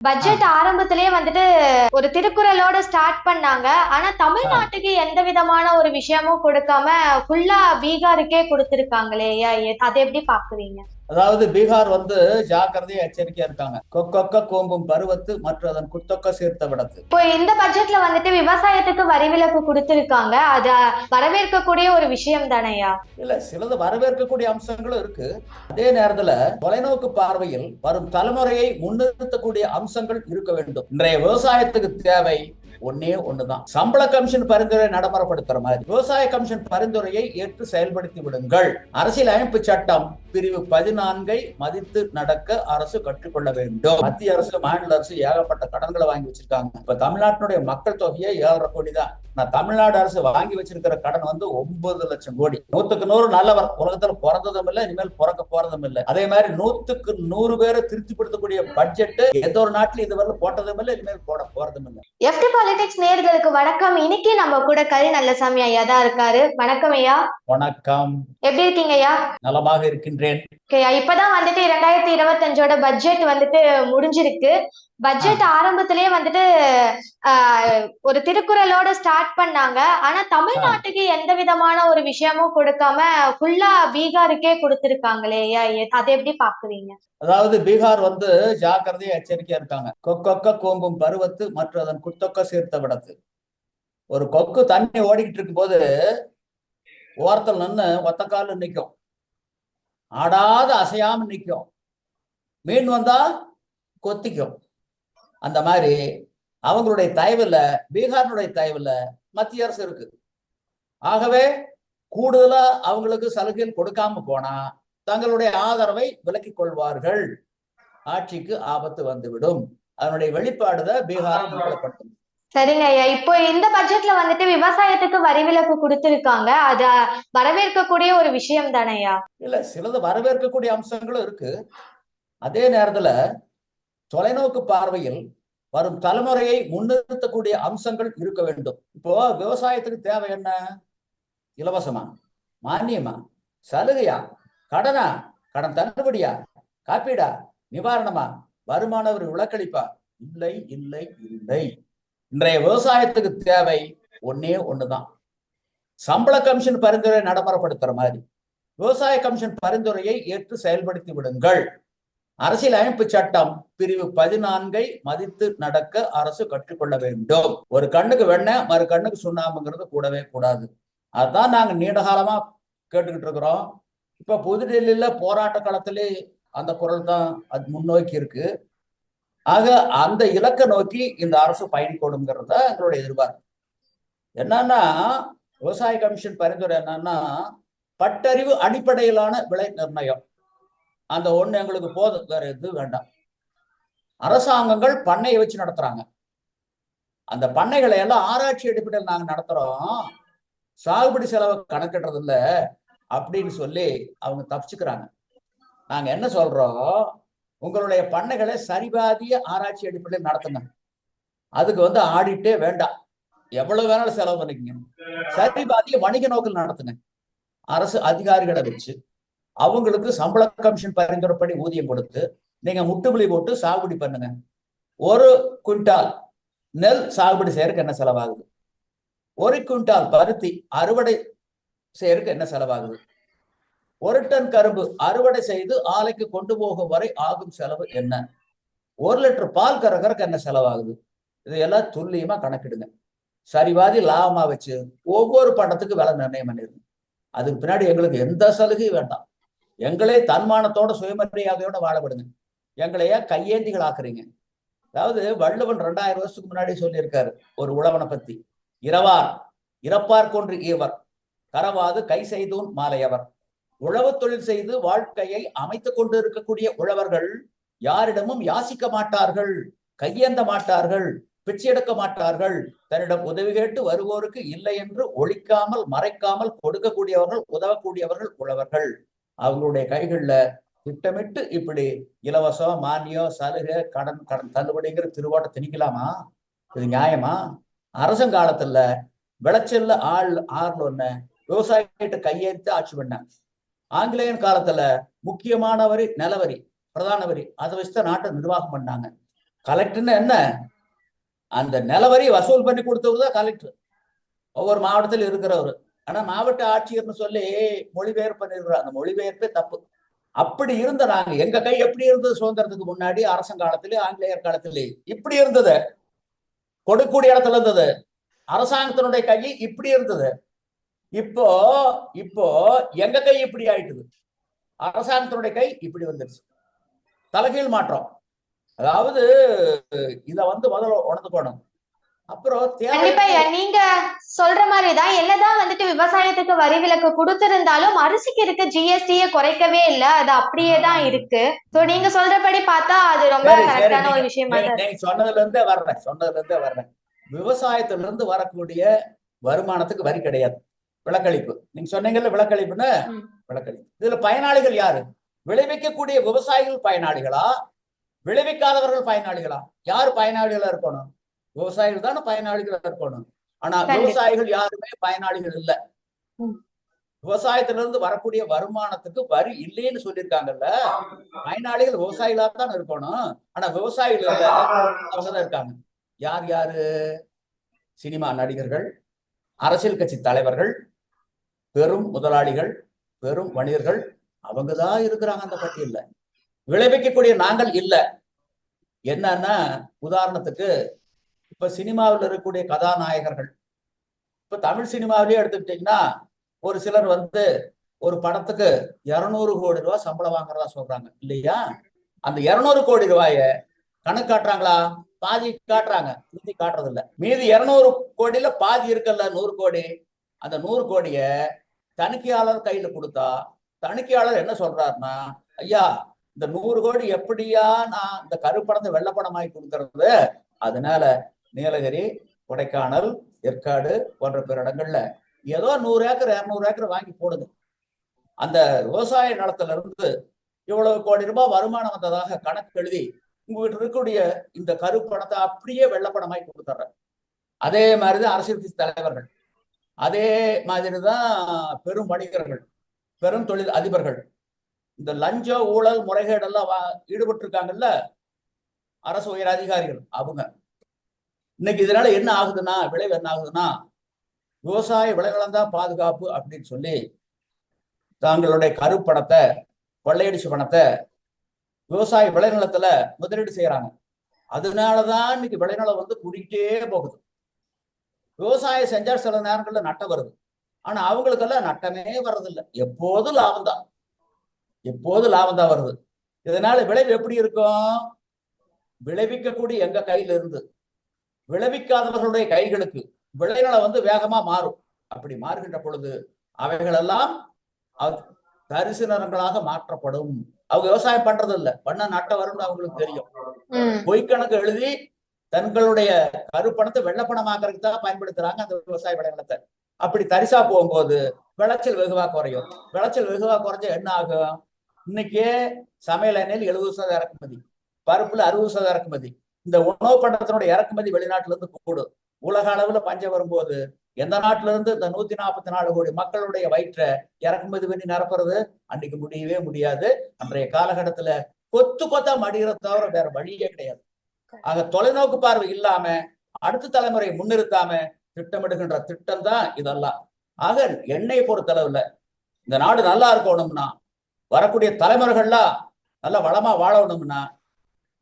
Budget ஆரம்பத்திலேயே வந்துட்டு ஒரு திருக்குறளோட ஸ்டார்ட் பண்ணாங்க. ஆனா தமிழ்நாட்டுக்கு எந்த விதமான ஒரு விஷயமும் கொடுக்காம ஃபுல்லா பீகாருக்கே கொடுத்திருக்காங்களே. அதை எப்படி பாக்குறீங்க? அதாவது பீகார் ஜாக்கிரதையா எச்சரிக்கையா இருக்காங்க. கொக்கொக்க கோம்பும் பருவத்து மற்ற அதன் குத்தொக்க சீர்த்த விடத்து. இப்போ இந்த பட்ஜெட்ல வந்துட்டு விவசாயத்துக்கு வரி விலக்கு கொடுத்திருக்காங்க. அத வரவேற்கக்கூடிய ஒரு விஷயம் தானையா? இல்ல, சிலது வரவேற்கக்கூடிய அம்சங்களும் இருக்கு. அதே நேரத்துல தொலைநோக்கு பார்வையில் வரும் தலைமுறையை முன்னிறுத்தக்கூடிய அம்சங்கள் இருக்க வேண்டும். இன்றைய விவசாயத்துக்கு தேவை ஒன்னே ஒண்ணுதான், சம்பள கமிஷன் பரிந்துரை நடைமுறைப்படுத்துற மாதிரி விவசாய கமிஷன் பரிந்துரையை ஏற்று செயல்படுத்தி விடுங்கள். அரசியல் அமைப்பு சட்டம் பிரிவு 14 மதித்து நடக்க அரசு கற்றுக்கொள்ள வேண்டும். மத்திய அரசு மாநில அரசு ஏகப்பட்ட கடன்களை வாங்கி வச்சிருக்காங்க. இப்ப தமிழ்நாட்டினுடைய மக்கள் தொகையே 7.5 கோடி தான். நான் தமிழ்நாடு அரசு வாங்கி வச்சிருக்கிற கடன் 9 லட்சம் கோடி. 100க்கு 100 நல்லவர் உலகத்துல பிறந்ததும் இல்லை, இனிமேல் பிறக்க போறதும் இல்லை. அதே மாதிரி 100க்கு 100 பேரை திருப்திப்படுத்தக்கூடிய பட்ஜெட் எந்த ஒரு நாட்டில் இதுவரை போட்டதும் இல்லை, இனிமேல் போட போறதும் இல்லை. எஃப்டி பாலிடிக்ஸ் நேயர்களுக்கு வணக்கம். இன்னைக்கு நம்ம கூட கரி நல்லசாமி ஐயா தான் இருக்காரு. வணக்கம் ஐயா. வணக்கம். எப்படி இருக்கீங்க ஐயா? நலமாக இருக்கின்றேன். இப்பதான் வந்துட்டு 2025ஓட பட்ஜெட் வந்துட்டு முடிஞ்சிருக்கு. பட்ஜெட் ஆரம்பத்திலேயே வந்துட்டு ஒரு திருக்குறளோட ஸ்டார்ட் பண்ணாங்க. ஆனா தமிழ்நாட்டுக்கு எந்த விதமான ஒரு விஷயமும் கொடுக்காம ஃபுல்லா பீகாருக்கே கொடுத்திருக்காங்களே. அதை எப்படி பாக்குறீங்க? அதாவது பீகார் ஜாக்கிரதையா எச்சரிக்கையா இருக்காங்க. கொக்கொக்க கோம்பும் பருவத்து மற்ற அதன் குத்தொக்க சீர்த்த விடத்து. ஒரு கொக்கு தண்ணி ஓடிக்கிட்டு இருக்கும் போது ஓரத்தில் நின்று ஒத்த கால நிற்கும், ஆடாத அசையாம நிற்கும். மீன் வந்தா கொத்திக்கும். அந்த மாதிரி அவங்களுடைய தயவுல, பீகாரினுடைய தயவுல மத்திய அரசு இருக்கு. ஆகவே கூடுதலா அவங்களுக்கு சலுகைகள் கொடுக்காம போனா தங்களுடைய ஆதரவை விலக்கிக் கொள்வார்கள், ஆட்சிக்கு ஆபத்து வந்துவிடும். அதனுடைய வெளிப்பாடுதான் பீகாரை முன்னிலைப்படுத்தும். சரிங்க ஐயா. இப்போ இந்த பட்ஜெட்ல வந்துட்டு விவசாயத்துக்கு வரி விலக்கு கொடுத்திருக்காங்க. அத வரவேற்கக்கூடிய ஒரு விஷயம் தானையா? இல்ல, சிலது வரவேற்கக்கூடிய அம்சங்களும் இருக்கு. அதே நேரத்துல தொலைநோக்கு பார்வையில் வரும் தலைமுறையை முன்னிறுத்தக்கூடிய அம்சங்கள் இருக்க வேண்டும். இப்போ விவசாயத்துக்கு தேவை என்ன? இலவசமா, மானியமா, சலுகையா, கடனா, கடன் தள்ளுபடியா, காப்பீடா, நிவாரணமா, வருமான வரி விலக்களிப்பா? இல்லை இல்லை இல்லை. இன்றைய விவசாயத்துக்கு தேவை ஒன்னே ஒண்ணுதான், சம்பள கமிஷன் பரிந்துரை நடைமுறைப்படுத்துற மாதிரி விவசாய கமிஷன் பரிந்துரையை ஏற்று செயல்படுத்தி விடுங்கள். அரசியல் அமைப்பு சட்டம் பிரிவு 14 மதித்து நடக்க அரசு கற்றுக்கொள்ள வேண்டும். ஒரு கண்ணுக்கு வெண்ணெய் மறு கண்ணுக்கு சுண்ணாம்புங்கிறது கூடவே கூடாது. அதுதான் நாங்க நீண்ட காலமா கேட்டுக்கிட்டு இருக்கிறோம். இப்ப புதுடெல்லியில போராட்ட களத்திலே அந்த குரல் தான் அது முன்னோக்கி இருக்கு. ஆக அந்த இலக்கை நோக்கி இந்த அரசு பயணிக்கணுங்கிறத எங்களுடைய எதிர்பார்ப்பு. என்னன்னா, விவசாய கமிஷன் பரிந்துரை என்னன்னா, பட்டறிவு அடிப்படையிலான விலை நிர்ணயம். அந்த ஒண்ணு எங்களுக்கு போதும், வேற எது வேண்டாம். அரசாங்கங்கள் பண்ணையை வச்சு நடத்துறாங்க. அந்த பண்ணைகளை எல்லாம் ஆராய்ச்சி அடிப்படையில் நாங்க நடத்துறோம், சாகுபடி செலவை கணக்கிடுறது இல்லை அப்படின்னு சொல்லி அவங்க தப்பிச்சுக்கிறாங்க. நாங்க என்ன சொல்றோம், உங்களுடைய பண்ணைகளை சரிபாதிய ஆராய்ச்சி அடிப்படையில் நடத்துங்க. அதுக்கு ஆடிட்டே வேண்டாம், எவ்வளவு வேணாலும் செலவு பண்ணிக்கங்க. சரிபாதிய வணிக நோக்கில் நடத்துங்க. அரசு அதிகாரிகளை வச்சு அவங்களுக்கு சம்பள கமிஷன் பரிந்துரைப்படி ஊதியம் கொடுத்து நீங்க முட்டுப்புள்ளி போட்டு சாகுபடி பண்ணுங்க. ஒரு குவிண்டால் நெல் சாகுபடி செய்யறதுக்கு என்ன செலவாகுது? ஒரு குவிண்டால் பருத்தி அறுவடை செய்யறதுக்கு என்ன செலவாகுது? ஒரு டன் கரும்பு அறுவடை செய்து ஆலைக்கு கொண்டு போகும் வரை ஆகும் செலவு என்ன? 1 லிட்டர் பால் கறக்கறதுக்கு என்ன செலவாகுது? இதையெல்லாம் துல்லியமா கணக்கிடுங்க. சரிவாதி லாபமா வச்சு ஒவ்வொரு பண்டத்துக்கு விலை நிர்ணயம் பண்ணிருங்க. அதுக்கு பின்னாடி எங்களுக்கு எந்த சலுகையும் வேண்டாம். எங்களே தன்மானத்தோட சுயமரியாதையோட வாழப்படுங்க. எங்களையா கையேந்திகள் ஆக்குறீங்க. அதாவது வள்ளுவன் 2000 வருஷத்துக்கு முன்னாடி சொல்லியிருக்காரு ஒரு உழவனை பத்தி, இரவார் இறப்பார் கொன்று ஈவர் கரவாது கை செய்தோன் மாலையவர். உழவு தொழில் செய்து வாழ்க்கையை அமைத்துக் கொண்டு இருக்கக்கூடிய உழவர்கள் யாரிடமும் யாசிக்க மாட்டார்கள், கையேந்த மாட்டார்கள், பிச்சை எடுக்க மாட்டார்கள். தன்னிடம் உதவி கேட்டு வருவோருக்கு இல்லை என்று ஒழிக்காமல் மறைக்காமல் கொடுக்கக்கூடியவர்கள், உதவக்கூடியவர்கள் உழவர்கள். அவங்களுடைய கைகள்ல திட்டமிட்டு இப்படி இலவசம், மானியம், சலுகை, கடன் தள்ளுபடிங்கிற திருவோட்ட திணிக்கலாமா? இது நியாயமா? அரசங்காலத்துல விளைச்சல்ல ஆறுல ஒண்ணு விவசாயிகிட்ட கையெழுத்து ஆட்சி பண்ணாங்க. ஆங்கிலேயன் காலத்துல முக்கியமான வரி நிலவரி, பிரதான வரி, அதை வச்சுதான் நாட்டை நிர்வாகம் பண்ணாங்க. கலெக்டர்னு என்ன, அந்த நிலவரி வசூல் பண்ணி கொடுத்தவர் தான் கலெக்டர், ஒவ்வொரு மாவட்டத்தில் இருக்கிறவர். ஆனா மாவட்ட ஆட்சியர்னு சொல்லி மொழிபெயர்ப்பு பண்ணிருக்கிறோம். அந்த மொழிபெயர்ப்பே தப்பு. அப்படி இருந்த நாங்க, எங்க கை எப்படி இருந்தது சுதந்திரத்துக்கு முன்னாடி அரசங்காலத்திலே ஆங்கிலேயர் காலத்திலே இப்படி இருந்தது, கொடுக்கூடிய இடத்துல இருந்தது. அரசாங்கத்தினுடைய கை இப்படி இருந்தது. இப்போ இப்போ எங்க கை இப்படி ஆயிட்டுது, அரசாங்கத்தினுடைய கை இப்படி வந்துருச்சு. தலைகீழ் மாற்றம். அதாவது இத முதல்ல உணர்ந்துக்கணும். அப்புறம் கண்டிப்பா நீங்க சொல்ற மாதிரிதான், என்னதான் வந்துட்டு விவசாயத்துக்கு வரி விலக்கு கொடுத்திருந்தாலும் அரிசிக்கு இருக்க ஜிஎஸ்டியை குறைக்கவே இல்லை, அது அப்படியே தான் இருக்கு. சோ நீங்க சொல்றபடி பார்த்தா அது ரொம்ப கரெக்டான ஒரு விஷயமா தான். சொன்னதுல இருந்தே வர்றேன். விவசாயத்திலிருந்து வரக்கூடிய வருமானத்துக்கு வரி கிடையாது, விலக்களிப்பு. நீங்க சொன்னீங்கல்ல விலக்களிப்புன்னு, விலக்களிப்பு. இதுல பயனாளிகள் யாரு? விளைவிக்கக்கூடிய விவசாயிகள் பயனாளிகளா, விளைவிக்காதவர்கள் பயனாளிகளா? யாரு பயனாளிகளா இருக்கணும்? விவசாயிகள் தானே பயனாளிகளா இருக்கணும். ஆனா விவசாயிகள் யாருமே பயனாளிகள் இல்ல. விவசாயத்திலிருந்து வரக்கூடிய வருமானத்துக்கு வரி இல்லைன்னு சொல்லியிருக்காங்கல்ல, பயனாளிகள் விவசாயிகளா தான் இருக்கணும். ஆனா விவசாயிகள் இல்ல, அவங்கதான் இருக்காங்க. யார் யாரு? சினிமா நடிகர்கள், அரசியல் கட்சி தலைவர்கள், பெரும் முதலாளிகள், பெரும் வணிகர்கள், அவங்கதான் இருக்கிறாங்க அந்த பட்டியல்ல. விளைவிக்கக்கூடிய நாங்கள் இல்ல. என்னன்னா, உதாரணத்துக்கு இப்ப சினிமாவில் இருக்கக்கூடிய கதாநாயகர்கள், இப்ப தமிழ் சினிமாவிலேயே எடுத்துக்கிட்டீங்கன்னா ஒரு சிலர் ஒரு படத்துக்கு 200 கோடி ரூபாய் சம்பளம் வாங்குறதா சொல்றாங்க இல்லையா? அந்த 200 கோடி ரூபாய கணக்கு காட்டுறாங்களா? பாதி காட்டுறாங்க, மீதி காட்டுறது இல்ல. மீதி 200 கோடியில பாதி இருக்குல்ல, 100 கோடி. அந்த 100 கோடிய தணிக்கையாளர் கையில கொடுத்தா, தணிக்கையாளர் என்ன சொல்றாருன்னா, ஐயா இந்த 100 கோடி எப்படியா நான் இந்த கருப்பணத்தை வெள்ளப்பணமாக்கி கொடுக்கறது, அதனால நீலகிரி, கொடைக்கானல், ஏற்காடு போன்ற பிற இடங்கள்ல ஏதோ 100 ஏக்கர் 200 ஏக்கர் வாங்கி போடுது. அந்த விவசாய நிலத்துல இருந்து இவ்வளவு கோடி ரூபாய் வருமானம் வந்ததாக கணக்கு எழுதி உங்ககிட்ட இருக்கக்கூடிய இந்த கருப்பணத்தை அப்படியே வெள்ளப்பணமாக்கி கொடுத்துட்ற. அதே மாதிரிதான் அரசியல் தலைவர்கள், அதே மாதிரிதான் பெரும் வணிகர்கள், பெரும் தொழில் அதிபர்கள். இந்த லஞ்ச ஊழல் முறைகேடெல்லாம் ஈடுபட்டு இருக்காங்கல்ல அரசு உயர் அதிகாரிகள், அவங்க இன்னைக்கு இதனால என்ன ஆகுதுன்னா, விளைவு என்ன ஆகுதுன்னா, விவசாய விளைநிலம் தான் பாதுகாப்பு அப்படின்னு சொல்லி தங்களுடைய கருப்பணத்தை, கொள்ளையடிச்ச பணத்தை விவசாய விளைநிலத்துல முதலீடு செய்யறாங்க. அதனாலதான் இன்னைக்கு விளைநிலம் கூடிட்டே போகுது. விவசாயம் செஞ்சா சில நேரங்கள்ல நட்டம் வருது, ஆனா அவங்களுக்கெல்லாம் நட்டமே வர்றதில்லை. எப்போதும் லாபம் தான், எப்போதும் லாபம் தான் வருது. இதனால விளைவு எப்படி இருக்கும்? விளைவிக்கக்கூடிய எங்க கையில இருந்து விளைவிக்காதவர்களுடைய கைகளுக்கு விளைநிலம் வேகமா மாறும். அப்படி மாறுகின்ற பொழுது அவைகளெல்லாம் தரிசு நிலங்களாக மாற்றப்படும். அவங்க விவசாயம் பண்றது இல்ல, பண்ண நட்டம் வரும்னு அவங்களுக்கு தெரியும். பொய்க்கணக்கு எழுதி தங்களுடைய கருப்பணத்தை வெள்ளப்பணமாக்குறதுக்கு தான் பயன்படுத்துறாங்க அந்த விவசாய விளைநிலத்தை. அப்படி தரிசா போகும்போது விளைச்சல் வெகுவா குறையும். விளைச்சல் வெகுவா குறைஞ்ச என்ன ஆகும்? இன்னைக்கே சமையல் எண்ணெயில் 70% இறக்குமதி, பருப்புல 60% இறக்குமதி. இந்த உணவு பண்டத்தினுடைய இறக்குமதி வெளிநாட்டுல இருந்து கூடும். உலக அளவுல பஞ்சம் வரும்போது எந்த நாட்டுல இருந்து இந்த 144 கோடி மக்களுடைய வயிற்றை இறக்குமதி பண்ணி நிரப்புறது? அன்னைக்கு முடியவே முடியாது. அன்றைய காலகட்டத்துல கொத்து கொத்தா மடிகிறத தவிர வேற வழியே கிடையாது. ஆக தொலைநோக்கு பார்வை இல்லாம, அடுத்த தலைமுறை முன்னிறுத்தாம திட்டமிடுகின்ற திட்டம் தான் இதெல்லாம். ஆக எண்ணெய் பொறுத்தளவுல இந்த நாடு நல்லா இருக்கணும்னா, வரக்கூடிய தலைமுறைகள்லாம் நல்ல வளமா வாழணும்னா,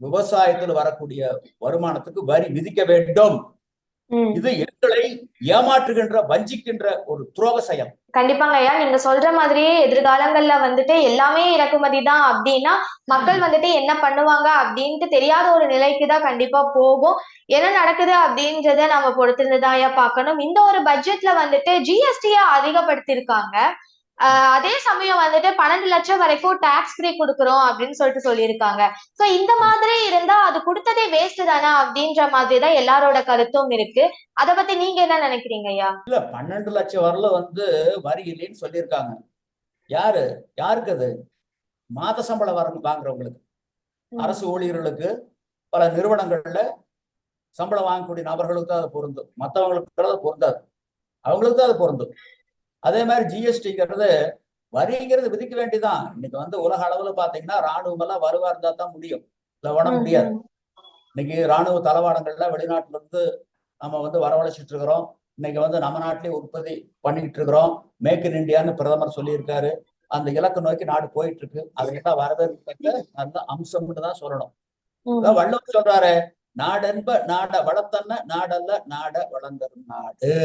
விவசாயத்தில் வரக்கூடிய வருமானத்துக்கு வரி விதிக்க வேண்டும். இது எங்களை ஏமாற்றுகின்ற, வஞ்சிக்கின்ற ஒரு துரோக செயல். கண்டிப்பாங்க ஐயா, நீங்க சொல்ற மாதிரியே எதிர்காலங்கள்ல எல்லாமே இறக்குமதி தான் அப்படின்னா மக்கள் என்ன பண்ணுவாங்க அப்படின்ட்டு தெரியாத ஒரு நிலைக்கு தான் கண்டிப்பா போகும். என்ன நடக்குது அப்படின்றத நம்ம பொறுத்திருந்துதான் ஐயா பார்க்கணும். இந்த ஒரு பட்ஜெட்ல ஜிஎஸ்டியை அதிகப்படுத்திருக்காங்க. அதே சமயம் 12 லட்சம் வரைக்கும் டாக்ஸ் ஃப்ரீ கொடுக்குறோம் அப்படின்னு சொல்லியிருக்காங்க. சோ இந்த மாதிரி இருந்தா அது கொடுத்ததே வேஸ்ட் தானே அப்படின்ற மாதிரி தான் எல்லாரோட கருத்தும் இருக்கு. அதை பத்தி நீங்க என்ன நினைக்கிறீங்க ஐயா? இல்ல, 12 லட்சம் வரல வரி இல்லைன்னு சொல்லியிருக்காங்க. யாருக்கு அது? மாத சம்பளம் வாங்குறவங்களுக்கு, அரசு ஊழியர்களுக்கு, பல நிறுவனங்கள்ல சம்பளம் வாங்கக்கூடிய நபர்களுக்கு தான் அது பொருந்தும். மற்றவங்களுக்கு அது பொருந்தாது, அவங்களுக்கு தான் அது பொருந்தும். அதே மாதிரி ஜிஎஸ்டிங்கிறது, வரிங்கிறது விதிக்க வேண்டிதான். இன்னைக்கு உலக அளவுல பாத்தீங்கன்னா ராணுவம் எல்லாம் வருவா இருந்தா தான் முடியும், இல்ல வர முடியாது. இன்னைக்கு ராணுவ தளவாடங்கள்ல வெளிநாட்டுல இருந்து நம்ம வரவழைச்சிட்டு இருக்கிறோம். இன்னைக்கு நம்ம நாட்டிலேயே உற்பத்தி பண்ணிட்டு இருக்கிறோம். மேக் இன் இந்தியான்னு பிரதமர் சொல்லியிருக்காரு. அந்த இலக்கு நோக்கி நாடு போயிட்டு இருக்கு. அதையெல்லாம் வரவேற்க நல்ல அம்சம்னு தான் சொல்லணும். வள்ளுவர் சொல்றாரு, நாடென்ப நாட வளர்த்தன்ன நாடல்ல நாட வளர்ந்தரும் நாடு.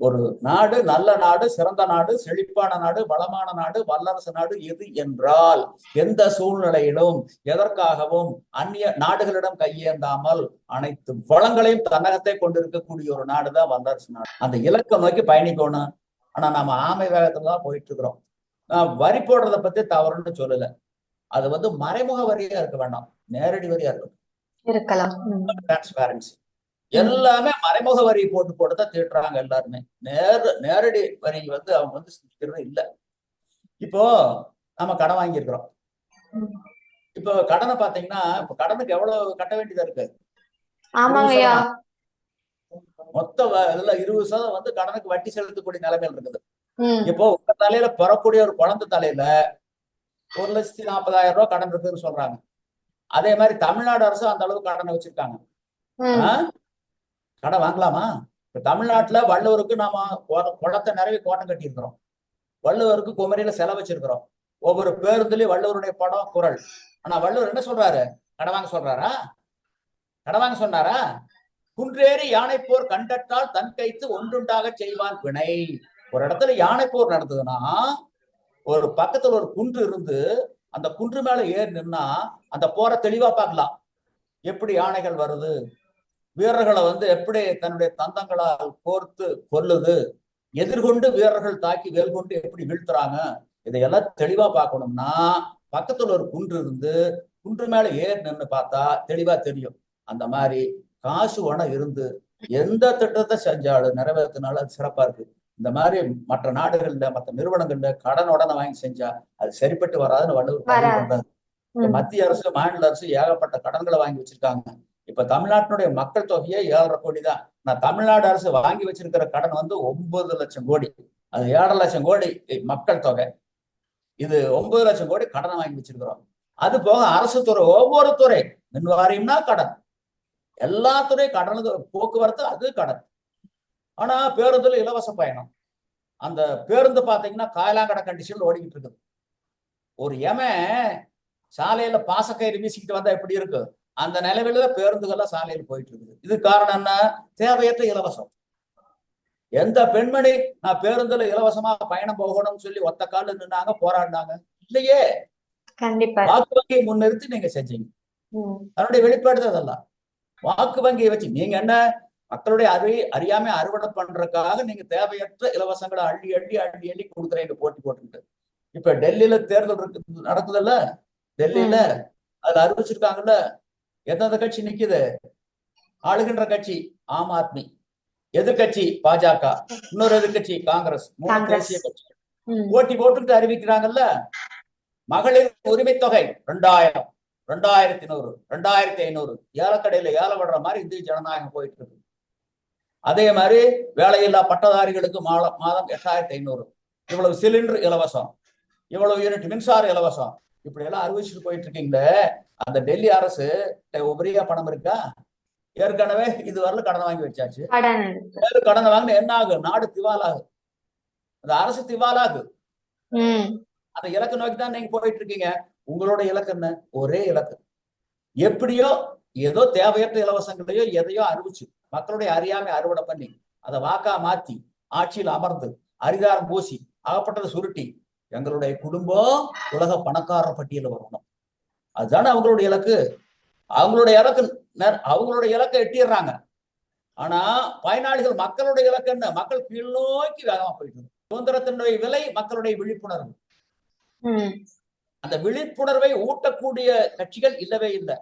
ஒரு நாடு நல்ல நாடு, சிறந்த நாடு, செழிப்பான நாடு, வளமான நாடு, வல்லரசு நாடு எது என்றால் எந்த சூழ்நிலையிலும் எதற்காகவும் அந்நிய நாடுகளிடம் கையேந்தாமல் அனைத்து வளங்களையும் தன்னகத்தை கொண்டிருக்கக்கூடிய ஒரு நாடுதான் வல்லரசு நாடு. அந்த இலக்கை நோக்கி பயணிக்கணும். ஆனா நம்ம ஆமை வேகத்துல தான் போயிட்டு இருக்கிறோம். நான் வரி போடுறத பத்தி தவறுன்னு சொல்லல. அது மறைமுக வரியா இருக்க வேண்டாம், நேரடி வரியா இருக்கலாம். டிரான்ஸ்பேரன்சி எல்லாமே மறைமுக வரி போட்டுதான் தீட்டுறாங்க எல்லாருமே. நேரடி வரி அவங்க சிந்திக்கிறது இல்ல. இப்போ நம்ம கடன் வாங்கியிருக்கிறோம். இப்போ கடனை பாத்தீங்கன்னா, இப்ப கடனுக்கு எவ்வளவு கட்ட வேண்டியதா இருக்கு? மொத்த இதுல 20% கடனுக்கு வட்டி செலுத்தக்கூடிய நிலைமையில் இருக்குது. இப்போ உங்க தலையில பெறக்கூடிய ஒரு குழந்தை தலையில 1,40,000 ரூபாய் கடன் இருக்குன்னு சொல்றாங்க. அதே மாதிரி தமிழ்நாடு அரசு அந்த அளவுக்கு கடனை வச்சிருக்காங்க. கடன் வாங்கலாமா? இப்ப தமிழ்நாட்டுல வள்ளுவருக்கு நாம குளத்தை நிறைய கோட்டம் கட்டி இருக்கிறோம். வள்ளுவருக்கு குமரியில செலவு வச்சிருக்கிறோம். ஒவ்வொரு பேருந்துலயும் வள்ளுவருடைய படம், குரல். ஆனா வள்ளுவர் என்ன சொல்றாரு? கடன் வாங்க சொல்றாரா? கடன் வாங்க சொன்னாரா? குன்றேறி யானை போர் கண்டட்டால் தன் கைத்து ஒன்றுண்டாக செய்வான் வினை. ஒரு இடத்துல யானை போர் நடந்ததுன்னா, ஒரு பக்கத்துல ஒரு குன்று இருந்து அந்த குன்று மேல ஏறி நின்னா அந்த போரை தெளிவா பார்க்கலாம். எப்படி யானைகள் வருது, வீரர்களை எப்படி தன்னுடைய தந்தங்களால் கோர்த்து கொல்லுது, எதிர்கொண்டு வீரர்கள் தாக்கி வேல் கொண்டு எப்படி வீழ்த்துறாங்க, இதையெல்லாம் தெளிவா பார்க்கணும்னா பக்கத்துல ஒரு குன்று இருந்து குன்று மேல ஏறி நின்று பார்த்தா தெளிவா தெரியும். அந்த மாதிரி காசு பணம் இருந்து எந்த திட்டத்தை செஞ்சாலும் நிறைவேற்றினாலும் அது சிறப்பா இருக்கு. இந்த மாதிரி மற்ற நாடுகள்ல மற்ற நிறுவனங்கள்ல கடனுடனே வாங்கி செஞ்சா அது சரிப்பட்டு வராதுன்னு வள்ளுவர் பதிவு பண்றாரு. மத்திய அரசு, மாநில அரசு ஏகப்பட்ட கடன்களை வாங்கி வச்சிருக்காங்க. இப்ப தமிழ்நாட்டினுடைய மக்கள் தொகையே 7,500 கோடி தான். நான் தமிழ்நாடு அரசு வாங்கி வச்சிருக்கிற கடன் 9 லட்சம் கோடி. அது 7 லட்சம் கோடி மக்கள் தொகை. இது 9 லட்சம் கோடி கடனை வாங்கி வச்சிருக்கிறோம். அது போக அரசு துறை, ஒவ்வொரு துறை, மின் வாரியம்னா கடன், எல்லா துறையும் கடன். போக்குவரத்து அது கடன். ஆனா பேருந்துல இலவச பயணம். அந்த பேருந்து பாத்தீங்கன்னா காயலாங்கடை கண்டிஷன்ல ஓடிக்கிட்டு இருக்குது. ஒரு சாலையில பாசக்கயிறு வீசிக்கிட்டு வந்தா எப்படி இருக்கு, அந்த நிலைமையில பேருந்துகள்லாம் சாலையில் போயிட்டு இருக்குது. இது காரணம் என்ன? தேவையற்ற இலவசம். எந்த பெண்மணி நான் பேருந்துல இலவசமா பயணம் போகணும்னு சொல்லி ஒத்த கால நின்னாங்க, போராடினாங்க? இல்லையே. வாக்கு வங்கியை முன்னிறுத்தி நீங்க செஞ்சீங்க. அதனுடைய வெளிப்பாடு அதெல்லாம். வாக்கு வங்கியை வச்சு நீங்க என்ன மக்களுடைய அறியாமை அறுவடை பண்றதுக்காக நீங்க தேவையற்ற இலவசங்களை அள்ளி அள்ளி அள்ளி அள்ளி கொடுக்குறீங்க போட்டி போட்டுக்கிட்டு. இப்ப டெல்லியில தேர்தல் நடக்குதுல்ல, டெல்லியில அதுல அறிவிச்சிருக்காங்கல்ல, எந்தெந்த கட்சி நிக்குது? ஆளுகின்ற கட்சி ஆம் ஆத்மி, எதிர்கட்சி பாஜக, இன்னொரு எதிர்கட்சி காங்கிரஸ், 3 தேசிய கட்சி போட்டி போட்டுக்கிட்டு அறிவிக்கிறாங்கல்ல. மகளிர் உரிமை தொகை 2000, 2100, 2500 ஏலக்கடையில ஏல விடுற மாதிரி இந்திய ஜனநாயகம் போயிட்டு இருக்கு. அதே மாதிரி வேலையில்லா பட்டதாரிகளுக்கு மாதம் 8,500, இவ்வளவு சிலிண்டர் இலவசம், இவ்வளவு யூனிட் மின்சார இலவசம், இப்படி எல்லாம் அறிவிச்சுட்டு போயிட்டு இருக்கீங்களே. அந்த டெல்லி அரசு உபரியா பணம் இருக்கா? ஏற்கனவே இதுவரையில கடன் வாங்கி வச்சாச்சு. கடனை வாங்கின என்ன ஆகும்? நாடு திவாலாகு, அந்த அரசு திவாலாகு. அந்த இலக்கு நோக்கி தான் நீங்க போயிட்டு இருக்கீங்க. உங்களோட இலக்கு என்ன? ஒரே இலக்கு. எப்படியோ ஏதோ தேவையற்ற இலவசங்களையோ எதையோ அறிவிச்சு மக்களுடைய அறியாமை அறுவடை பண்ணி அதை வாக்கா மாத்தி ஆட்சியில் அமர்ந்து அரிதாரம் பூசி அகப்பட்டதை சுருட்டி எங்களுடைய குடும்பம் உலக பணக்காரர் பட்டியல வரணும். அதுதானே அவங்களுடைய இலக்கு. அவங்களுடைய இலக்கை எட்டிடுறாங்க. ஆனா பயனாளிகள் மக்களுடைய இலக்கு என்ன? மக்கள் கீழ் நோக்கி வேகமா போயிட்டு. சுதந்திரத்தினுடைய விலை மக்களுடைய விழிப்புணர்வு. அந்த விழிப்புணர்வை ஊட்டக்கூடிய கட்சிகள் இல்லவே இல்லை.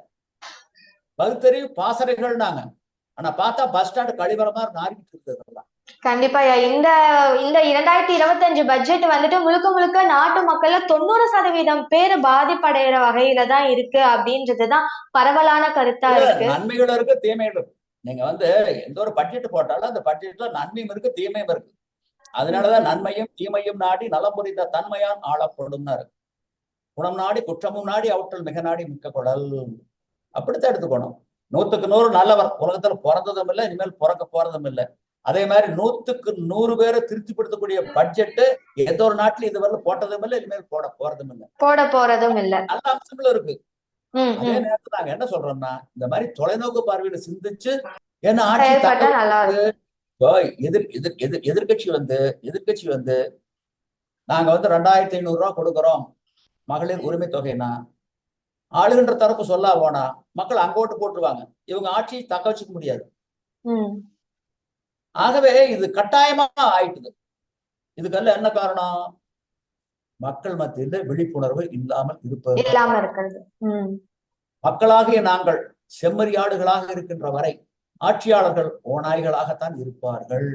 பகுத்தறிவு பாசறைகள்னாங்க. ஆனா பார்த்தா பஸ் ஸ்டாண்ட் கழிவறமா நாரிக்கிட்டு இருக்கிறது. கண்டிப்பா. இந்த 2025 பட்ஜெட் முழுக்க முழுக்க நாட்டு மக்கள்ல 90% பேர் பாதிப்படைகிற வகையில தான் இருக்கு அப்படின்றதுதான் பரவலான கருத்தா இருக்கு. நன்மைகளும் இருக்கு, தீமையும் இருக்கு. நீங்க எந்த ஒரு பட்ஜெட் போட்டாலும் அந்த பட்ஜெட்ல நன்மையும் இருக்கு, தீமையும் இருக்கு. அதனாலதான் நன்மையும் தீமையும் நாடி நலம் புரிந்த தன்மையான் ஆளப்படும்னாரு. குணம் நாடி குற்றமும் நாடி அவற்றல் மிக நாடி மிக்க குடல். அப்படித்தான் எடுத்துக்கணும். 100க்கு 100 நல்லவர் உலகத்துல பிறந்ததும் இல்லை, இனிமேல் பிறக்க போறதும் இல்லை. அதே மாதிரி 100க்கு 100 பேரை திருப்திப்படுத்தக்கூடிய பட்ஜெட் எந்த ஒரு நாட்டிலும் இதுவரை போட்டதும் இல்லை, இனிமேல் போட போறதும் இல்லை. போட போறதும் இல்ல. நல்ல அம்சங்களும் இருக்கு. அதே நேரத்துல நாங்க என்ன சொல்றோம்னா, இந்த மாதிரி தொலைநோக்கு பார்வையில சிந்திச்சு என்ன ஆட்சி எதிர்கட்சி வந்து நாங்க வந்து 2500 ரூபாய் கொடுக்கறோம் மகளிர் உரிமை தொகைனா, ஆளுகின்ற தரப்பு சொல்ல போனா மக்கள் அங்கோட்டு போட்டுருவாங்க. இவங்க ஆட்சியை தக்க வச்சுக்க முடியாது. ஆகவே இது கட்டாயமா ஆயிட்டுது. இதுக்கெல்லாம் என்ன காரணம்? மக்கள் மத்தியில் விழிப்புணர்வு இல்லாமல் இருப்பது. மக்களாகிய நாங்கள் செம்மறியாடுகளாக இருக்கின்ற வரை ஆட்சியாளர்கள் ஓநாய்களாகத்தான் இருப்பார்கள்.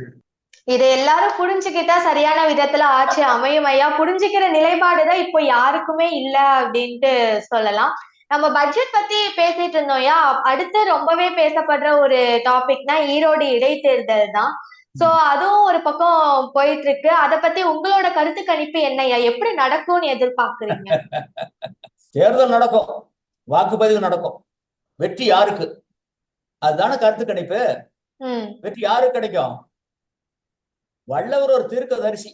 இதை எல்லாரும் புரிஞ்சுக்கிட்டா சரியான விதத்துல ஆட்சி அமையும் ஐயா. புரிஞ்சுக்கிற நிலைப்பாடுதான் இப்போ யாருக்குமே இல்ல அப்படின்ட்டு சொல்லலாம். நம்ம பட்ஜெட் பத்தி பேசிட்டு இருந்தோம் ஐயா. அடுத்து ரொம்பவே பேசப்படுற ஒரு டாபிக்னா ஈரோடு இடைத்தேர்தல் தான். சோ அதுவும் ஒரு பக்கம் போயிட்டு இருக்கு. அதை பத்தி உங்களோட கருத்து கணிப்பு என்னையா? எப்படி நடக்கும்னு எதிர்பார்க்குறீங்க? தேர்தல் நடக்கும், வாக்குப்பதிவு நடக்கும், வெற்றி யாருக்கு? அதுதானே கருத்து கணிப்பு. வெற்றி யாருக்கு கிடைக்கும்? வள்ளுவர் ஒரு தீர்க்கதரிசி.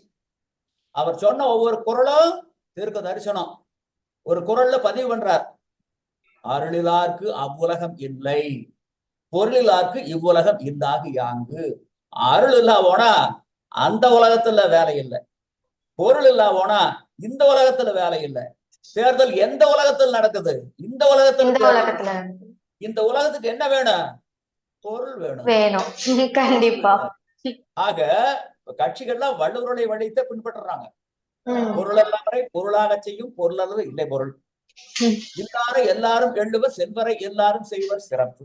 அவர் சொன்ன ஒவ்வொரு குறளும் தீர்க்க தரிசனம். ஒரு குறள்ல பதிவு பண்றார், அருளிலார்க்கு அவ்வுலகம் இல்லை, பொருளிலார்க்கு இவ்வுலகம் இல்லாகு யாங்கு. அருள் இல்லா போனா அந்த உலகத்துல வேலை இல்லை, பொருள் இல்லா போனா இந்த உலகத்துல வேலை இல்லை. தேர்தல் எந்த உலகத்தில் நடக்குது? இந்த உலகத்துல. இந்த உலகத்துக்கு என்ன வேணும்? பொருள் வேணும். கண்டிப்பா. ஆக கட்சிகள்லாம் வள்ளுவருடைய வழித்தை பின்பற்றுறாங்க. பொருள் எல்லாரை பொருளாக செய்யும் பொருள் அல்லது இல்லை பொருள். இல்லாரை எல்லாரும் எள்ளுவர் செல்வரை எல்லாரும் செய்வர் சிறப்பு.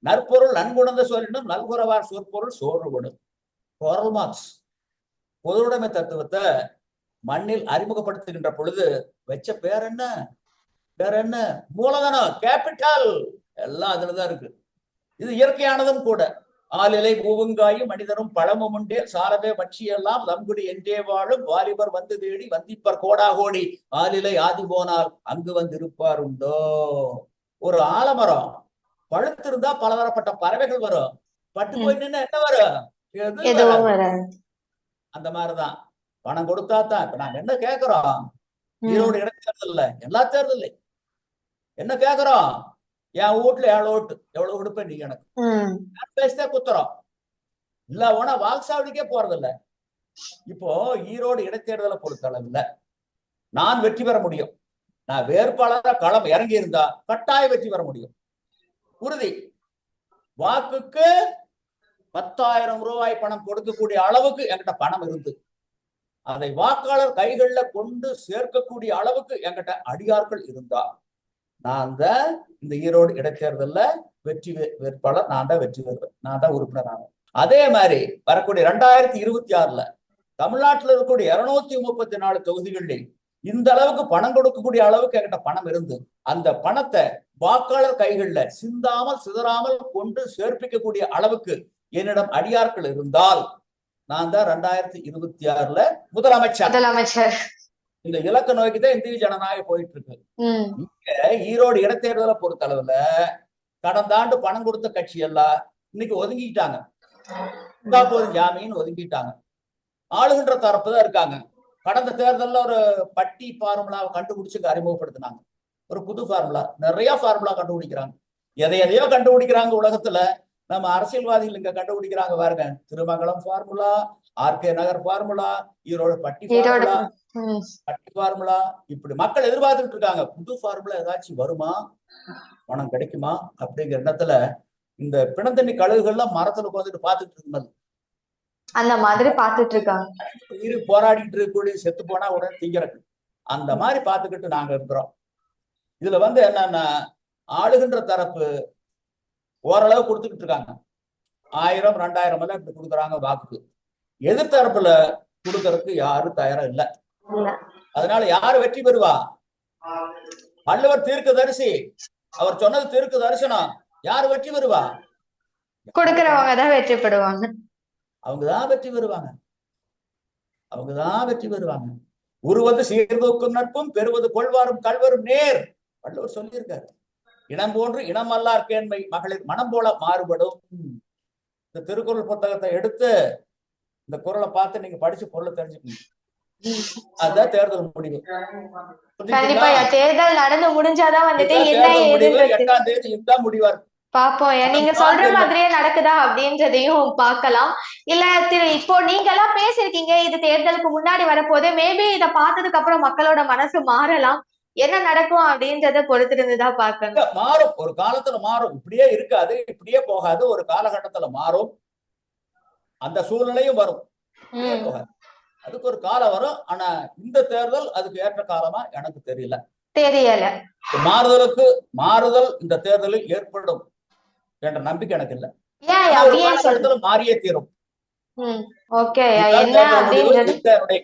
நற்பொருள் நன்குணர்ந்த சொல்லினும் நல்குறவார் சொற்பொருள் சோறு கொடும். கார்ல் மார்க்ஸ் பொதுவுடைமை தத்துவத்தை மண்ணில் அறிமுகப்படுத்துகின்ற பொழுது வச்ச பேர் என்ன? மூலதனம், கேபிட்டல் எல்லாம் அதுலதான் இருக்கு. இது இயற்கையானதும் கூட. ஆளிலை பூவுங்காயும் மனிதரும் பழமும் உண்டே சாலவே மட்சியெல்லாம் லம்குடி என்றே வாழும் வாலிபர் வந்து தேடி வந்திப்பர் கோடாகோடி ஆளிலை ஆதி போனால் அங்கு வந்து இருப்பார் உண்டோ. ஒரு ஆலமரம் பழுத்திருந்தா பலதரப்பட்ட பறவைகள் வரும், பட்டு போய் நின்று என்ன வரும்? அந்த மாதிரிதான் பணம் கொடுத்தா தான். இப்ப நாங்க என்ன கேட்கிறோம்? ஈரோடு இடைத்தேர்தல்ல எல்லா தேர்தல் என்ன கேட்கிறோம்? என் வீட்டுல 7 ஓட்டு எவ்வளவு கொடுப்பேன் நீங்க எனக்கு பேசிட்டே குத்துறோம். இல்ல போனா வாக்குச்சாவடிக்கே போறதில்ல. இப்போ ஈரோடு இடைத்தேர்தலை பொறுத்தளவுல நான் வெற்றி பெற முடியும். நான் வேட்பாளரா களம் இறங்கி இருந்தா கட்டாயம் வெற்றி பெற முடியும், உறுதி. வாக்குக்கு 10,000 ரூபாய் பணம் கொடுக்கக்கூடிய அளவுக்கு என்கிட்ட பணம் இருந்து அதை வாக்காளர் கைகள்ல கொண்டு சேர்க்கக்கூடிய அளவுக்கு என்கிட்ட அடியார்கள் இருந்தா நான் தான் இந்த ஈரோடு இடைத்தேர்தல்ல வெற்றி வேட்பாளர், நான் தான் வெற்றி பெறுவேன், நான் தான் உறுப்பினர் ஆகும். அதே மாதிரி வரக்கூடிய 2026ல தமிழ்நாட்டில் இருக்கக்கூடிய 234 தொகுதிகளில் இந்த அளவுக்கு பணம் கொடுக்கக்கூடிய அளவுக்கு என்கிட்ட பணம் இருந்து அந்த பணத்தை வாக்காளர் கைகள்ல சிந்தாமல் சிதறாமல் கொண்டு சேர்ப்பிக்கக்கூடிய அளவுக்கு என்னிடம் அடியார்கள் இருந்தால் நான் தான் 2026ல முதலமைச்சர். இந்த இலக்க நோக்கிதான் இந்திய ஜனநாயகம் போயிட்டு இருக்கு. ஈரோடு இடைத்தேர்தலை பொறுத்த அளவுல கடந்த ஆண்டு பணம் கொடுத்த கட்சி எல்லாம் இன்னைக்கு ஒதுங்கிட்டாங்க, ஜாமீன் ஒதுங்கிட்டாங்க. ஆளுகின்ற தரப்பு தான் இருக்காங்க. கடந்த தேர்தலில் ஒரு பட்டி ஃபார்முலாவை கண்டுபிடிச்சு அறிமுகப்படுத்தினாங்க. ஒரு புது ஃபார்முலா, நிறைய ஃபார்முலா கண்டுபிடிக்கிறாங்க, எதையோ கண்டுபிடிக்கிறாங்க உலகத்துல. நம்ம அரசியல்வாதிகள் இங்க கண்டுபிடிக்கிறாங்க பாருங்க, திருமங்கலம் ஃபார்முலா, ஆர்கே நகர் ஃபார்முலா, ஈரோடு பட்டி ஃபார்முலா. இப்படி மக்கள் எதிர்பார்த்துட்டு இருக்காங்க. புது ஃபார்முலா ஏதாச்சும் வருமா, பணம் கிடைக்குமா அப்படிங்கிற எண்ணத்துல இந்த பிணத்தண்ணி கழுகுகள்லாம் மரத்துல உட்காந்துட்டு பாத்துட்டு இருந்தது அந்த மாதிரி பாத்துட்டு இருக்காங்க. போராடிட்டு இருக்கக்கூடிய செத்து போனா உடனே திங்கிறக்கு அந்த மாதிரி பாத்துக்கிட்டு நாங்க இருக்கிறோம். இதுல என்னன்னா ஆளுகின்ற தரப்பு ஓரளவு கொடுத்துக்கிட்டு இருக்காங்க. 1000 2000 எல்லாம் இப்படி கொடுக்குறாங்க வாக்குக்கு. எதிர்த்தரப்புல கொடுக்கறதுக்கு யாரும் தயாரா இல்ல. அதனால யாரு வெற்றி பெறுவா? வள்ளுவர் தீர்க்கதரிசி, அவர் சொன்னது தீர்க்க தரிசனம். யாரு வெற்றி பெறுவா? கொடுக்கிறவங்க தான் வெற்றி பெறுவாங்க. அவங்கதான் வெற்றி பெறுவாங்க. அவங்கதான் வெற்றி பெறுவாங்க. உருவது சீர்தூக்கும் நட்பும் பெறுவது கொள்வாரும் கல்வரும் நேர், வள்ளுவர் சொல்லியிருக்காரு. இனம் போன்று இனமல்லார் கேண்மை மகளிர் மனம் போல மாறுபடும். இந்த திருக்குறள் புத்தகத்தை எடுத்து இந்த குறளை பார்த்து நீங்க படிச்சு பொருளை தெரிஞ்சுக்கணும். அதுதான் தேர்தல் முடிவு. கண்டிப்பா தேர்தல் நடந்து முடிஞ்சாதான் வந்துட்டு என்ன தேர்தல் முடிவு ஏதுன்றது 8ஆம் தேதி இதுதான் முடிவா இருக்கு. பாப்போம். நீங்க சொல்ற மாதிரியே நடக்குதா அப்படின்றதையும் பார்க்கலாம். இல்ல இப்போ நீங்க எல்லாம் பேசிருக்கீங்க, இது தேர்தலுக்கு முன்னாடி வரப்போது, மேபி இத பார்த்ததுக்கு அப்புறம் மக்களோட மனசு மாறலாம். என்ன நடக்கும் அப்படின்றத பொறுத்திருந்துதான் பார்க்கணும். மாறும், ஒரு காலத்துல மாறும். இப்படியே இருக்காது, இப்படியே போகாது, ஒரு காலகட்டத்துல மாறும். அந்த சூழ்நிலையும் வரும், போகாது. அதுக்கு ஒரு காலம் வரும். ஆனா இந்த தேர்தல் அதுக்கு ஏற்ற காலமா எனக்கு தெரியல. மாறுதல் இந்த தேர்தலில் ஏற்படும் என்ற நம்பிக்கை எனக்கு இல்ல. மாறியே தீரும்.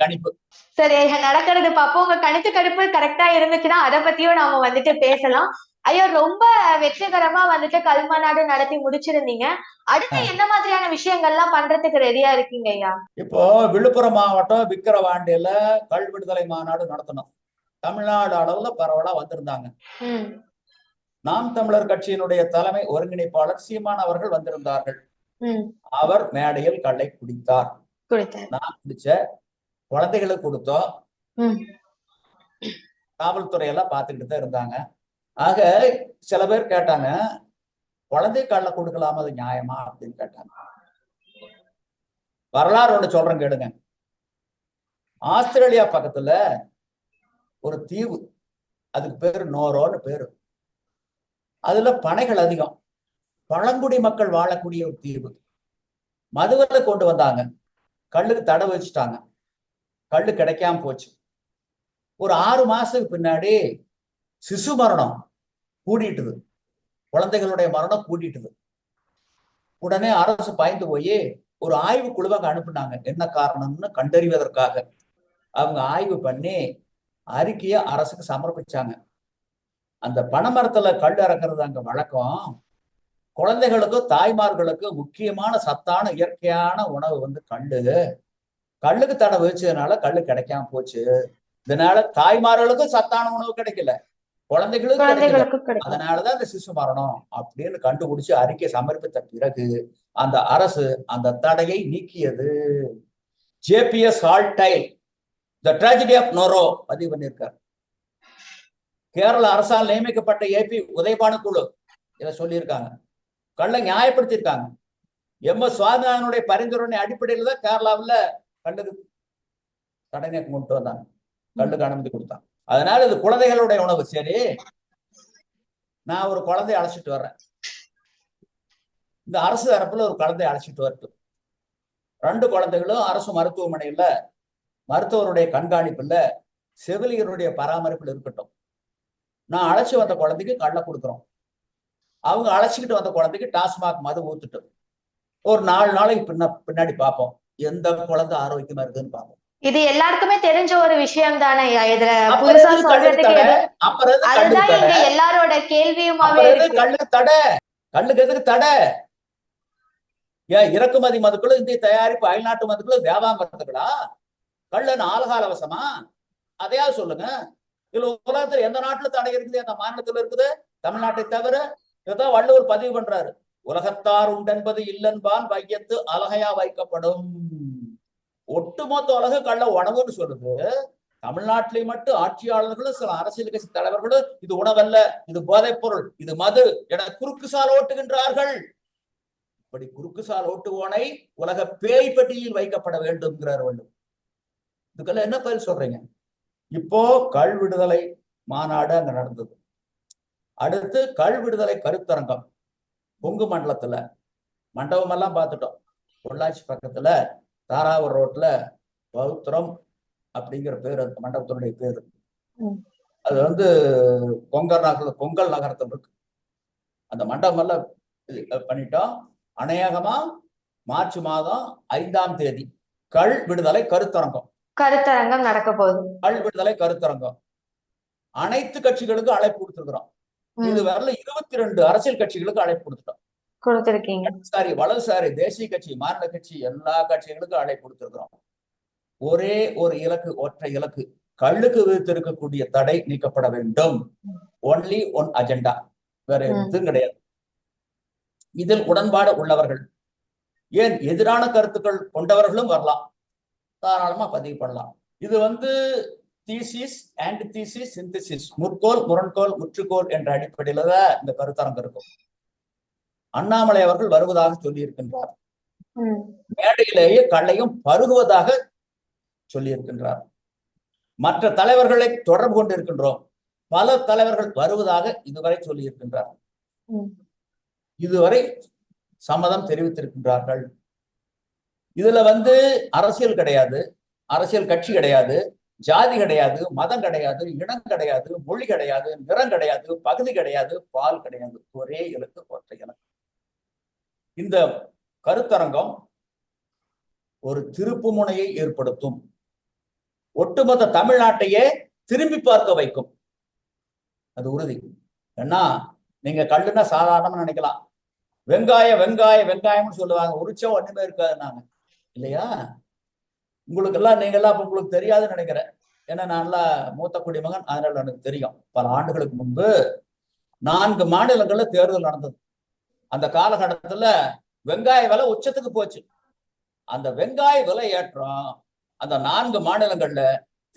கணிப்பு சரி, நடக்கிறது பாப்போம். உங்க கணிப்பு கரெக்டா இருந்துச்சுன்னா அதை பத்தியும் நாம வந்துட்டு பேசலாம். ஐயோ, ரொம்ப வெற்றிகரமா வந்துட்டு கல்மாநாடு நடத்தி முடிச்சிருந்தீங்க. அடுத்து என்ன மாதிரியான விஷயங்கள்லாம் பண்றதுக்கு ரெடியா இருக்கீங்க ஐயா? இப்போ விழுப்புரம் மாவட்டம் விக்கிரவாண்டியில கல் விடுதலை மாநாடு நடத்தணும். தமிழ்நாடு அளவுல பரவலா வந்திருந்தாங்க. நாம் தமிழர் கட்சியினுடைய தலைமை ஒருங்கிணைப்பாளர் சீமான் அவர்கள் வந்திருந்தார்கள். அவர் மேடையில் கள்ளை குடித்தார். நான் குடிச்ச, குழந்தைகளுக்கு கொடுத்தோம். காவல்துறை எல்லாம் பார்த்துக்கிட்டு தான் இருந்தாங்க. ஆக சில பேர் கேட்டாங்க, குழந்தை கள்ள கொடுக்கலாமா, அது நியாயமா அப்படின்னு கேட்டாங்க. வரலாறு ஒண்ணு சொல்றேன் கேளுங்க. ஆஸ்திரேலியா பக்கத்துல ஒரு தீவு, அதுக்கு பேரு நோரோன்னு பேரு. அதுல பனைகள் அதிகம், பழங்குடி மக்கள் வாழக்கூடிய ஒரு தீவு. மதுவில கொண்டு வந்தாங்க, கல்லுக்கு தடை வச்சுட்டாங்க, கல்லு கிடைக்காம போச்சு. ஒரு 6 மாசத்துக்கு பின்னாடி சிசு மரணம் கூடிட்டுது, குழந்தைகளுடைய மரணம் கூடிட்டுது. உடனே அரசு பாய்ந்து போய் ஒரு ஆய்வு குழுவாக அனுப்புனாங்க, என்ன காரணம்னு கண்டறிவதற்காக. அவங்க ஆய்வு பண்ணி அறிக்கையை அரசுக்கு சமர்ப்பிச்சாங்க. அந்த பனைமரத்துல கல் இறக்குறது அங்க வழக்கம். குழந்தைகளுக்கும் தாய்மார்களுக்கும் முக்கியமான சத்தான இயற்கையான உணவு கல்லுக்கு தடை வச்சதுனால கல்லு கிடைக்காம போச்சு. இதனால தாய்மார்களுக்கும் சத்தான உணவு கிடைக்கல, குழந்தைகளுக்கும் கிடைக்கல. அதனாலதான் இந்த சிசு மரணம் அப்படின்னு கண்டுபிடிச்சு அறிக்கை சமர்ப்பித்த பிறகு அந்த அரசு அந்த தடையை நீக்கியது. ஜேபிஎஸ் ஹால்டைல் தி ட்ராஜடி ஆஃப் நோரோ பதிவு பண்ணியிருக்கார். கேரள அரசால் நியமிக்கப்பட்ட ஏபி உதயபானு குழு இதை சொல்லியிருக்காங்க, கல்லை நியாயப்படுத்தியிருக்காங்க. எம்.எஸ். சுவாமிநாதனுடைய பரிந்துரை அடிப்படையில் தான் கேரளாவில் கல்லுக்கு தடை நீக்கம் கொண்டு வந்தாங்க, கல்லுக்கு அனுமதி கொடுத்தாங்க. அதனால இது குழந்தைகளுடைய உணவு. சரி, நான் ஒரு குழந்தைய அழைச்சிட்டு வர்றேன், இந்த அரசு தரப்புல ஒரு குழந்தைய அழைச்சிட்டு வரட்டும். 2 குழந்தைகளும் அரசு மருத்துவமனையில மருத்துவருடைய கண்காணிப்புல செவிலியருடைய பராமரிப்பில் இருக்கட்டும். நான் அழைச்சி வந்த குழந்தைக்கு கல்லை கொடுக்குறோம், அவங்க அழைச்சிக்கிட்டு வந்த குழந்தைக்கு டாஸ்மாக் மது ஊத்துட்டோம். ஒரு 4 நாளைக்கு பின்னாடி பார்ப்போம் எந்த குழந்தை ஆரோக்கியமா இருக்குன்னு பார்ப்போம். இது எல்லாருக்குமே தெரிஞ்ச ஒரு விஷயம் தானே. இதுல புதுசா சொல்றதுக்கு எல்லாரோட கேள்வியுமாவே கல்லுக்கு தடை, கல்லுக்கு எதுக்கு தடை? ஏன் இறக்குமதி மதுக்களும் இந்திய தயாரிப்பு அயல்நாட்டு மதுக்களும் வியாபாரத்துகளா? கல்லு ஆலகாலவசமா? அதையாவது சொல்லுங்க. இதுல உலகத்துல எந்த நாட்டுல தடை இருக்குது, எந்த மாநிலத்துல இருக்குது? தமிழ்நாட்டை தவிர. இதான் வள்ளுவர் பதிவு பண்றாரு, உலகத்தார் உண்டென்பது இல்லன்பான் வையத்து அலகையா வைக்கப்படும். ஒட்டுமொத்த உலக கள்ள உணவுன்னு சொல்லுது. தமிழ்நாட்டிலே மட்டும் ஆட்சியாளர்களும் சில அரசியல் கட்சி தலைவர்களும் இது உணவல்ல, இது போதைப் பொருள், இது மது என குறுக்கு சால் ஓட்டுகின்றார்கள். இப்படி குறுக்கு சால் ஓட்டுவோனை உலக பேய் பட்டியலில் வைக்கப்பட வேண்டும்ங்கிறார் வள்ளுவர். இதுக்கெல்லாம் என்ன பதில் சொல்றீங்க? இப்போ கள் விடுதலை மாநாடு அங்க நடந்தது. அடுத்து கள் விடுதலை கருத்தரங்கம் கொங்கு மண்டலத்துல மண்டபம் எல்லாம் பார்த்துட்டோம். பொள்ளாச்சி பக்கத்துல தாராவூர் ரோட்ல பௌத்திரம் அப்படிங்கிற பேர் அந்த மண்டபத்தினுடைய பேரு. அது பொங்கல் நகரத்தில் இருக்கு. அந்த மண்டபம் எல்லாம் பண்ணிட்டோம். அநேகமா மார்ச் மாதம் 5ஆம் தேதி கள் விடுதலை கருத்தரங்கம் நடக்க போகுது. கள் விடுதலை கருத்தரங்கம் அனைத்து கட்சிகளுக்கும் அழைப்பு கொடுத்துருக்கிறோம். இது வரல 22 அரசியல் கட்சிகளுக்கு அழைப்பு கொடுத்துருக்கீங்க. வலதுசாரி தேசிய கட்சி, மாநில கட்சி, எல்லா கட்சிகளுக்கும் அழைப்பு கொடுத்திருக்கிறோம். ஒரே ஒரு இலக்கு, ஒற்றை இலக்கு, கல்லுக்கு விதித்திருக்கக்கூடிய தடை நீக்கப்பட வேண்டும். Only one agenda. வேற எதுவும் கிடையாது. இதில் உடன்பாடு உள்ளவர்கள், ஏன் எதிரான கருத்துக்கள் கொண்டவர்களும் வரலாம், தாராளமா பதிவு பண்ணலாம். இது தீசிஸ், ஆன்டிதீசிஸ், சிந்தசிஸ், முற்கோள், முரண்கோள், முற்றுக்கோள் என்ற அடிப்படையில தான் இந்த கருத்தரங்கு இருக்கும். அண்ணாமலை அவர்கள் வருவதாக சொல்லி இருக்கின்றார். மேடையிலேயே கள்ளையும் பருகுவதாக சொல்லி இருக்கின்றார். மற்ற தலைவர்களை தொடர்பு கொண்டு இருக்கின்றோம், பல தலைவர்கள் வருவதாக இதுவரை சொல்லி இருக்கின்றார். இதுவரை சம்மதம் தெரிவித்திருக்கின்றார்கள். இதுல அரசியல் கிடையாது, அரசியல் கட்சி கிடையாது, ஜாதி கிடையாது, மதம் கிடையாது, இனம் கிடையாது, மொழி கிடையாது, நிறம் கிடையாது, பகுதி கிடையாது, பால் கிடையாது. ஒரே இலக்கு, ஒற்றை இலக்கு. இந்த கருத்தரங்கம் ஒரு திருப்பு முனையை ஏற்படுத்தும், ஒட்டுமொத்த தமிழ்நாட்டையே திரும்பி பார்க்க வைக்கும், அது உறுதி. ஏன்னா நீங்க கல்லுன்னா சாதாரணமா நினைக்கலாம், வெங்காயம் வெங்காயம் வெங்காயம்னு சொல்லுவாங்க, உரிச்சா ஒண்ணுமே இருக்காது நாங்க இல்லையா? உங்களுக்கு எல்லாம் நீங்கெல்லாம் உங்களுக்கு தெரியாதுன்னு நினைக்கிறேன். ஏன்னா நான்லாம் மூத்த குடிமகன், அதனால எனக்கு தெரியும். பல ஆண்டுகளுக்கு முன்பு 4 மாநிலங்கள்ல தேர்தல் நடந்தது. அந்த காலகட்டத்துல வெங்காய விலை உச்சத்துக்கு போச்சு. அந்த வெங்காய விலை ஏற்றம் அந்த 4 மாநிலங்கள்ல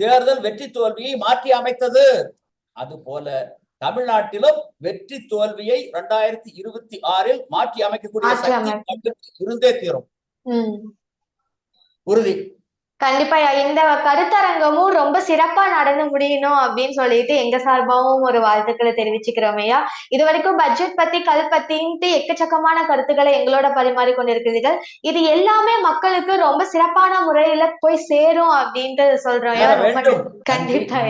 தேர்தல் வெற்றி தோல்வியை மாற்றி அமைத்தது. அது போல தமிழ்நாட்டிலும் வெற்றி தோல்வியை 2026 மாற்றி அமைக்கக்கூடிய சக்தி இருந்தே தீரும், உறுதி. கண்டிப்பா இந்த கருத்தரங்கமும் ரொம்ப சிறப்பா நடந்து முடியணும் அப்படின்னு சொல்லிட்டு எங்க சார்பாவும் ஒரு வாழ்த்துக்களை தெரிவிச்சுக்கிறோம் ஐயா. இது வரைக்கும் பட்ஜெட் பத்தி பத்தின்ட்டு எக்கச்சக்கமான கருத்துக்களை எங்களோட பரிமாறி கொண்டிருக்கிறீர்கள். இது எல்லாமே மக்களுக்கு ரொம்ப சிறப்பான முறையில போய் சேரும் அப்படின்ட்டு சொல்றோம். கண்டிப்பா.